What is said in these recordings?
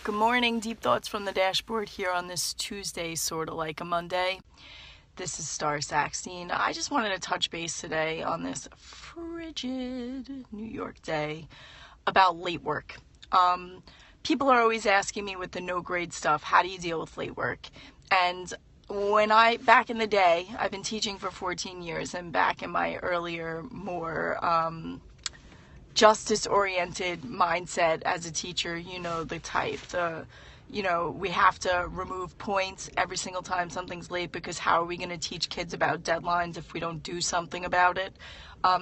Good morning, deep thoughts from the dashboard here on this Tuesday, sort of like a Monday. This is mssackstein. I just wanted to touch base today on this frigid New York day about late work. People are always asking me with the no grade stuff, how do you deal with late work? And back in the day, I've been teaching for 14 years, and back in my earlier, more justice-oriented mindset as a teacher, you know the type, we have to remove points every single time something's late, because how are we going to teach kids about deadlines if we don't do something about it?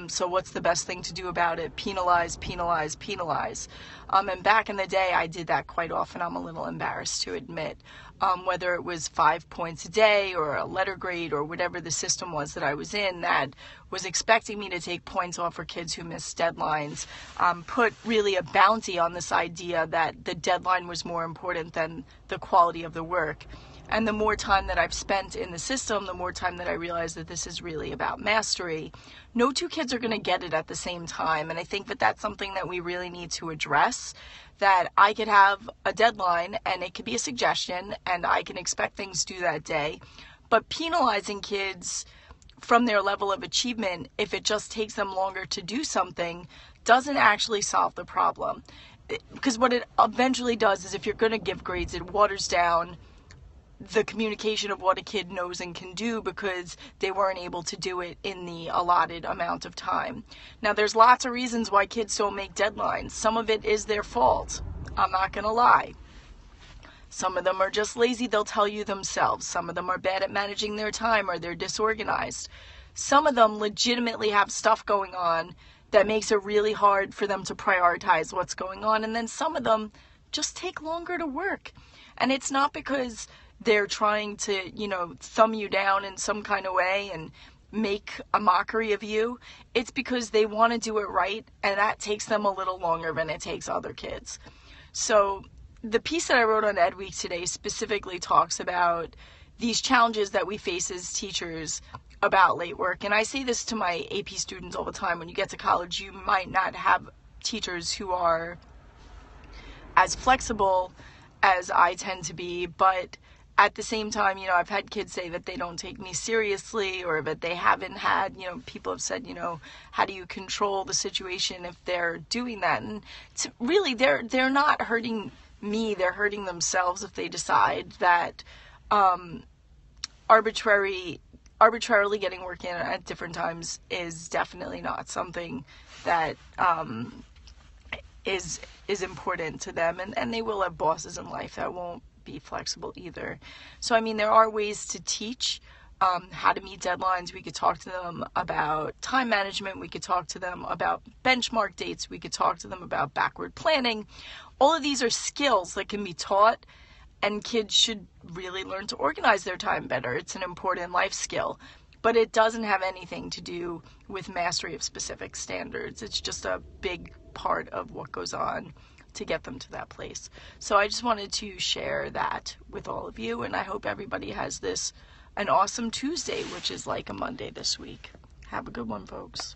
So what's the best thing to do about it? Penalize, penalize, penalize. And back in the day, I did that quite often. I'm a little embarrassed to admit. Whether it was 5 points a day or a letter grade or whatever the system was that I was in that was expecting me to take points off for kids who missed deadlines, put really a bounty on this idea that the deadline was more important than the quality of the work. And the more time that I've spent in the system, the more time that I realize that this is really about mastery. No two kids are going to get it at the same time. And I think that that's something that we really need to address, that I could have a deadline and it could be a suggestion and I can expect things due that day. But penalizing kids from their level of achievement, if it just takes them longer to do something, doesn't actually solve the problem. Because what it eventually does is, if you're going to give grades, it waters down the communication of what a kid knows and can do because they weren't able to do it in the allotted amount of time. Now, there's lots of reasons why kids don't make deadlines. Some of it is their fault. I'm not going to lie. Some of them are just lazy. They'll tell you themselves. Some of them are bad at managing their time, or they're disorganized. Some of them legitimately have stuff going on that makes it really hard for them to prioritize what's going on. And then some of them just take longer to work. And it's not because they're trying to, thumb you down in some kind of way and make a mockery of you. It's because they want to do it right, and that takes them a little longer than it takes other kids. So the piece that I wrote on Ed Week today specifically talks about these challenges that we face as teachers about late work. And I say this to my AP students all the time. When you get to college, you might not have teachers who are as flexible as I tend to be, but at the same time, I've had kids say that they don't take me seriously, or that they haven't had, people have said, how do you control the situation if they're doing that? And really, they're not hurting me, they're hurting themselves if they decide that arbitrarily getting work in at different times is definitely not something that is important to them. And they will have bosses in life that won't be flexible either. So, there are ways to teach how to meet deadlines. We could talk to them about time management. We could talk to them about benchmark dates. We could talk to them about backward planning. All of these are skills that can be taught, and kids should really learn to organize their time better. It's an important life skill, but it doesn't have anything to do with mastery of specific standards. It's just a big part of what goes on to get them to that place. So I just wanted to share that with all of you, and I hope everybody has an awesome Tuesday, which is like a Monday this week. Have a good one, folks.